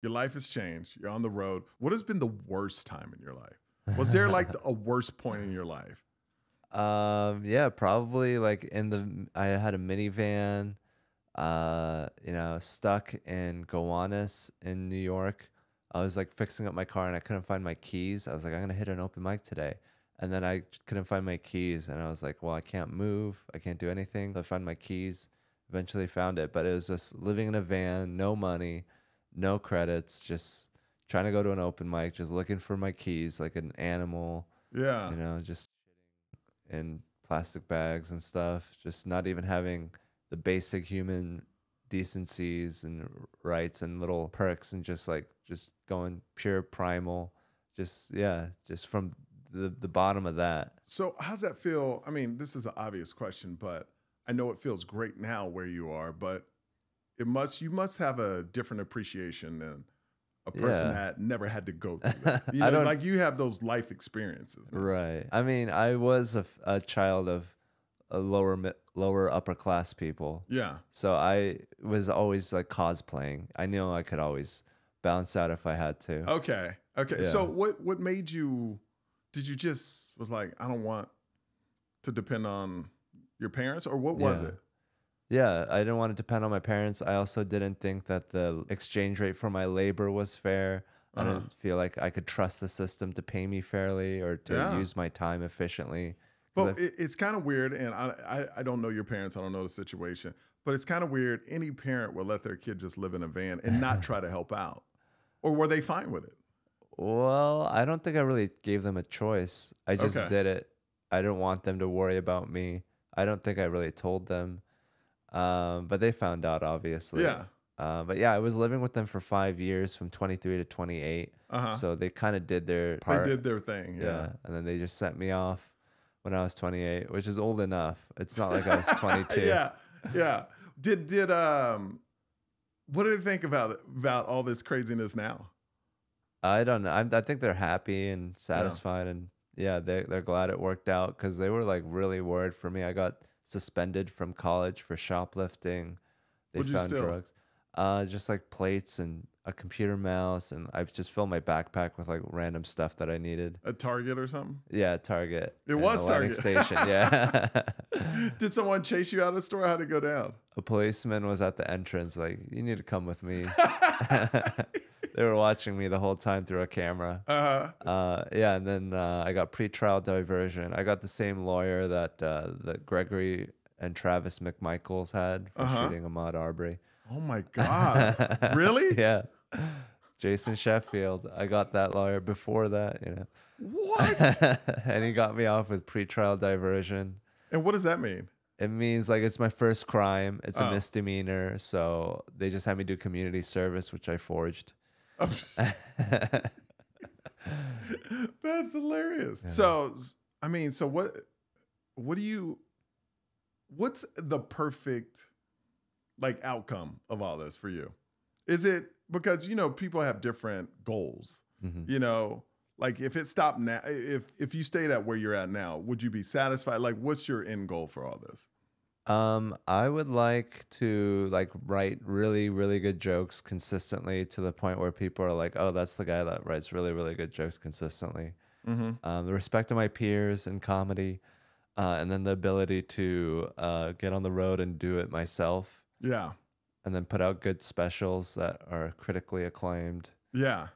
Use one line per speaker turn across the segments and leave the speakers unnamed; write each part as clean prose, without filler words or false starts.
Your life has changed. You're on the road. What has been the worst time in your life? Was there like a worst point in your life?
Yeah, probably like I had a minivan, stuck in Gowanus in New York. I was like fixing up my car and I couldn't find my keys. I was like, I'm gonna hit an open mic today. And then I couldn't find my keys and I was like, well, I can't move. I can't do anything. So I found my keys, eventually found it, but it was just living in a van, no money, no credits, just trying to go to an open mic, just looking for my keys like an animal,
Yeah.
just in plastic bags and stuff, just not even having the basic human decencies and rights and little perks and just going pure primal. Just yeah, just from the bottom of that.
So how's that feel? I mean, this is an obvious question, but I know it feels great now where you are, but you must have a different appreciation than a person
Yeah.
that never had to go through that.
I don't
Like you have those life experiences now.
right. I mean, I was a child of a lower upper class people.
Yeah.
So I was always like cosplaying. I knew I could always bounce out if I had to.
Okay. Okay. So
Yeah.
what made you did you just was like, I don't want to depend on your parents or what was
Yeah.
it?
Yeah, I didn't want to depend on my parents. I also didn't think that the exchange rate for my labor was fair. I
Uh-huh.
didn't feel like I could trust the system to pay me fairly or to
Yeah.
use my time efficiently. 'Cause
But it's kind of weird, and I don't know your parents. I don't know the situation, but it's kind of weird. Any parent will let their kid just live in a van and not try to help out, or were they fine with it?
well, I don't think I really gave them a choice. I just
Okay,
did it. I didn't want them to worry about me. I don't think I really told them. But they found out, obviously.
yeah,
But yeah, I was living with them for 5 years, from 23 to 28.
uh huh.
So they kind of did their
They
part.
did their thing, yeah,
Yeah, and then they just sent me off when I was 28, which is old enough. It's not like I was 22.
yeah, yeah. Did what do they think about all this craziness now?
I don't know. I think they're happy and
Yeah,
satisfied, and yeah, they're glad it worked out because they were like really worried for me. I got suspended from college for shoplifting. They
would you
found
still
drugs, just like plates and a computer mouse, and I just filled my backpack with like random stuff that I needed.
at Target or something?
Yeah, Target
It
and
was
Atlantic
Target.
Station. Yeah.
Did someone chase you out of the store? How'd it go down?
A policeman was at the entrance, like, you need to come with me. They were watching me the whole time through a camera.
Uh-huh.
Yeah, and then I got pretrial diversion. I got the same lawyer that Gregory and Travis McMichaels had for
Uh-huh.
shooting Ahmaud Arbery.
Oh my God. Really?
Yeah, Jason Sheffield. I got that lawyer before that.
What?
And he got me off with pretrial diversion.
And what does that mean?
It means like it's my first crime. It's a
Oh.
misdemeanor, so they just had me do community service, which I forged.
That's hilarious.
Yeah.
So, I mean, so what do you, what's the perfect like outcome of all this for you? Is it because, people have different goals,
Mhm.
like if it stopped now, if you stayed at where you're at now, would you be satisfied? Like, what's your end goal for all this?
I would like to like write really, really good jokes consistently to the point where people are like, "Oh, that's the guy that writes really, really good jokes consistently."
Mm-hmm.
The respect of my peers in comedy, and then the ability to get on the road and do it myself,
Yeah.
and then put out good specials that are critically acclaimed.
Yeah.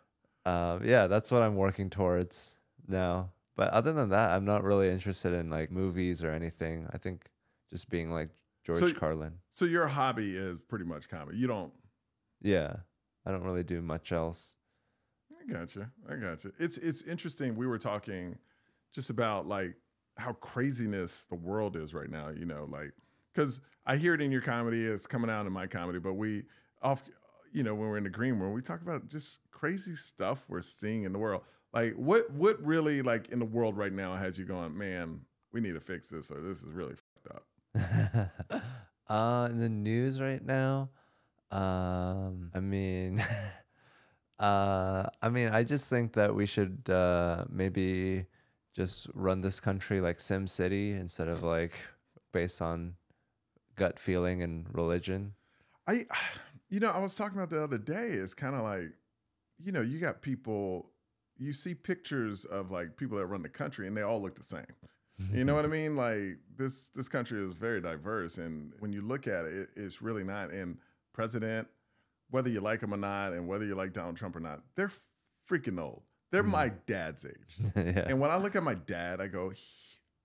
Yeah, that's what I'm working towards now. But other than that, I'm not really interested in like movies or anything. I think just being like
So,
George Carlin.
so your hobby is pretty much comedy. You don't,
Yeah, I don't really do much else.
I got you. I got you. It's interesting. We were talking just about like how craziness the world is right now. Like because I hear it in your comedy, it's coming out in my comedy, but we off, when we're in the green room, we talk about just crazy stuff we're seeing in the world. Like what really like in the world right now has you going, man? We need to fix this, or this is really fucked up.
In the news right now, I mean, I just think that we should maybe just run this country like Sim City instead of like based on gut feeling and religion.
I, I was talking about the other day. It's kind of like you know, you got people, you see pictures of like people that run the country and they all look the same. You know what I mean? Like this country is very diverse, and when you look at it, it's really not. And president, whether you like him or not, and whether you like Donald Trump or not, they're freaking old. They're my dad's age.
Yeah.
And when I look at my dad, I go,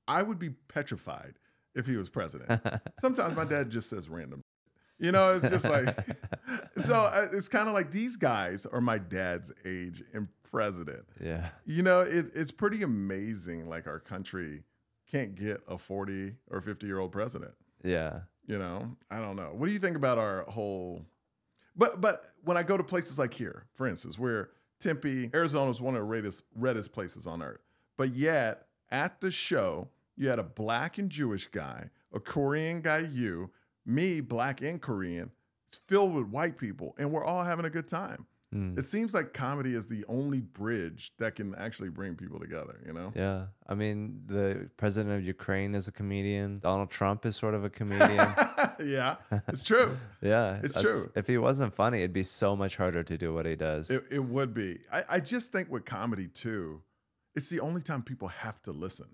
I would be petrified if he was president. Sometimes my dad just says random. You know, it's just like, so it's kind of like these guys are my dad's age and president.
Yeah.
You know, it's pretty amazing. Like our country can't get a 40 or 50-year-old president.
Yeah.
You know, I don't know. What do you think about our whole? But when I go to places like here, for instance, where Tempe, Arizona is one of the reddest places on earth, but yet at the show you had a black and Jewish guy, a Korean guy, me, black and Korean. It's filled with white people, and we're all having a good time. It seems like comedy is the only bridge that can actually bring people together, you know?
Yeah. I mean, the president of Ukraine is a comedian. Donald Trump is sort of a comedian.
Yeah, it's true.
Yeah.
It's true.
If he wasn't funny, it'd be so much harder to do what he does.
It would be. I just think with comedy, too, it's the only time people have to listen.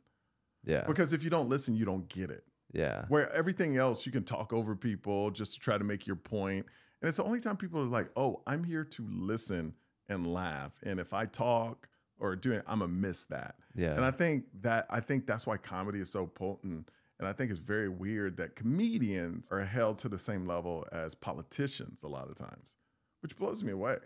Yeah.
Because if you don't listen, you don't get it.
Yeah.
Where everything else, you can talk over people just to try to make your point. And it's the only time people are like, oh, I'm here to listen and laugh. And if I talk or do it, I'm going to miss that.
Yeah.
And I think that's why comedy is so potent. And I think it's very weird that comedians are held to the same level as politicians a lot of times, which blows me away.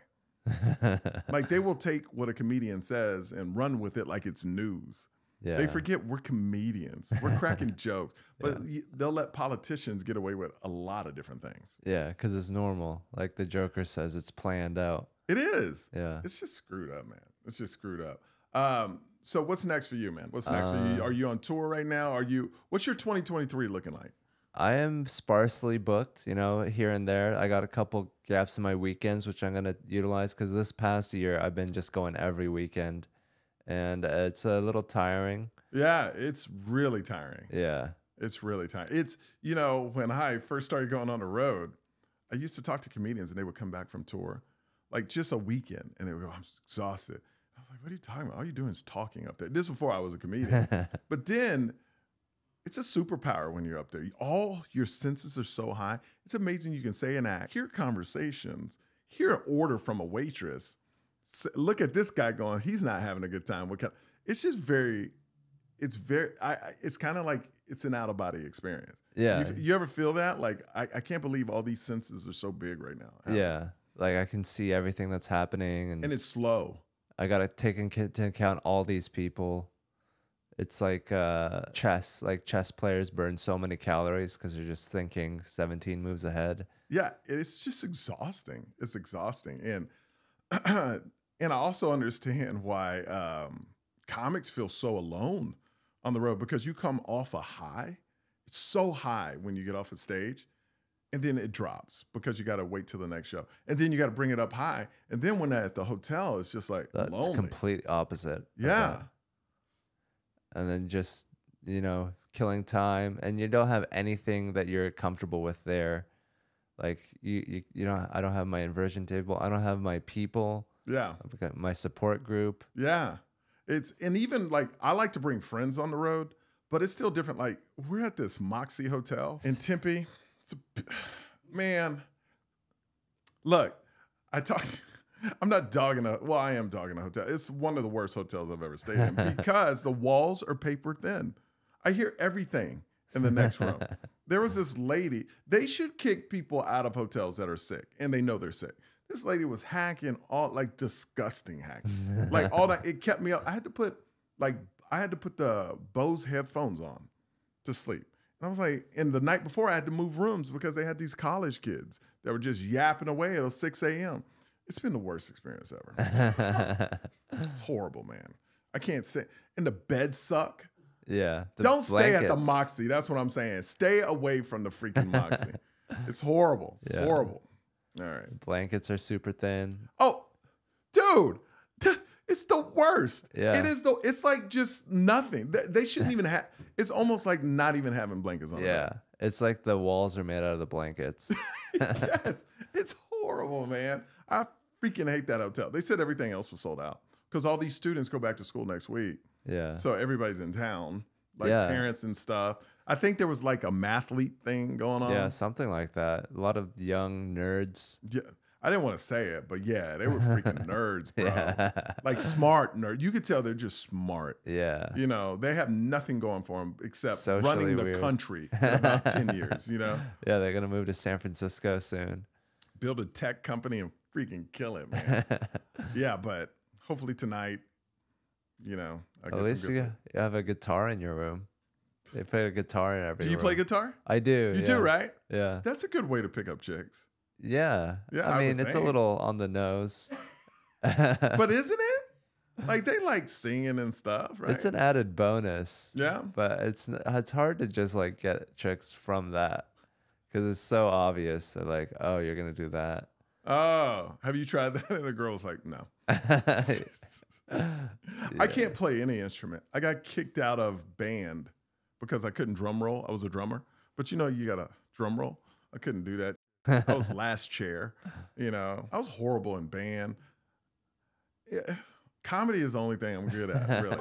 Like they will take what a comedian says and run with it like it's news.
Yeah.
They forget we're comedians. We're cracking jokes, but they'll let politicians get away with a lot of different things.
Yeah, because it's normal. Like the Joker says, it's planned out.
It is.
Yeah.
It's just screwed up, man. It's just screwed up. So what's next for you, man? What's next for you? Are you on tour right now? What's your 2023 looking like?
I am sparsely booked, you know, here and there. I got a couple gaps in my weekends, which I'm going to utilize because this past year I've been just going every weekend. And it's a little tiring.
Yeah, it's really tiring.
Yeah.
It's really tiring. It's, you know, when I first started going on the road, I used to talk to comedians and they would come back from tour, like just a weekend, and they would go, I'm exhausted. I was like, what are you talking about? All you're doing is talking up there. This is before I was a comedian. But then it's a superpower when you're up there. All your senses are so high. It's amazing you can say and act, hear conversations, hear an order from a waitress. Look at this guy going, he's not having a good time. It's just it's kind of like it's an out of body experience.
Yeah.
You ever feel that? Like, I can't believe all these senses are so big right now.
Yeah. Like I can see everything that's happening. And
it's slow.
I got to take into account all these people. It's like chess. Like chess players burn so many calories because they're just thinking 17 moves ahead.
Yeah. It's just exhausting. It's exhausting. And and I also understand why comics feel so alone on the road, because you come off a high. It's so high when you get off a stage, and then it drops because you got to wait till the next show, and then you got to bring it up high, and then when at the hotel, it's just like
That's
lonely.
complete opposite.
Yeah.
And then just, you know, killing time, and you don't have anything that you're comfortable with there. Like you know, I don't have my inversion table. I don't have my people.
Yeah.
I've got my support group.
Yeah. And even like, I like to bring friends on the road, but it's still different. Like we're at this Moxie Hotel in Tempe. Man, look, I'm not dogging I am dogging a hotel. It's one of the worst hotels I've ever stayed in because the walls are paper thin. I hear everything in the next room. There was this lady, they should kick people out of hotels that are sick and they know they're sick. This lady was hacking all, like disgusting hacking. Like all that, it kept me up. I had to put the Bose headphones on to sleep. And I was like, and the night before I had to move rooms because they had these college kids that were just yapping away at 6 a.m. It's been the worst experience ever. It's horrible, man. I can't say, and the beds suck.
Yeah.
Don't stay at the Moxie. That's what I'm saying. Stay away from the freaking Moxie. It's horrible. It's horrible. All right.
Blankets are super thin.
Oh, dude, it's the worst.
Yeah.
It is it's like just nothing. They shouldn't even have. It's almost like not even having blankets on.
Yeah. It's like the walls are made out of the blankets.
Yes. It's horrible, man. I freaking hate that hotel. They said everything else was sold out because all these students go back to school next week.
Yeah.
So everybody's in town, like
Yeah.
parents and stuff. I think there was like a mathlete thing going on.
Yeah, something like that. A lot of young nerds.
Yeah. I didn't want to say it, but yeah, they were freaking nerds, bro.
Yeah.
Like smart nerds. You could tell they're just smart.
Yeah.
You know, they have nothing going for them except
Socially
running the
weird.
country in about 10 years, you know?
Yeah, they're gonna move to San Francisco soon.
Build a tech company and freaking kill it, man. Yeah, but hopefully tonight, you know, I
At
get
least
some good
you
stuff.
have a guitar in your room. They play a guitar in every
Do you
room.
play guitar?
I do.
You
yeah.
do, right?
Yeah.
That's a good way to pick up chicks.
Yeah.
Yeah,
I
I
mean,
would
it's a
think.
little on the nose.
But isn't it? Like they like singing and stuff, right?
It's an added bonus.
Yeah.
But it's hard to just like get chicks from that because it's so obvious that like, oh, you're gonna do that.
Oh, have you tried that? And the girl's like, no. I can't play any instrument. I got kicked out of band because I couldn't drum roll. I was a drummer. But you know, you got to drum roll. I couldn't do that. I was last chair. You know, I was horrible in band. Yeah. Comedy is the only thing I'm good at, really.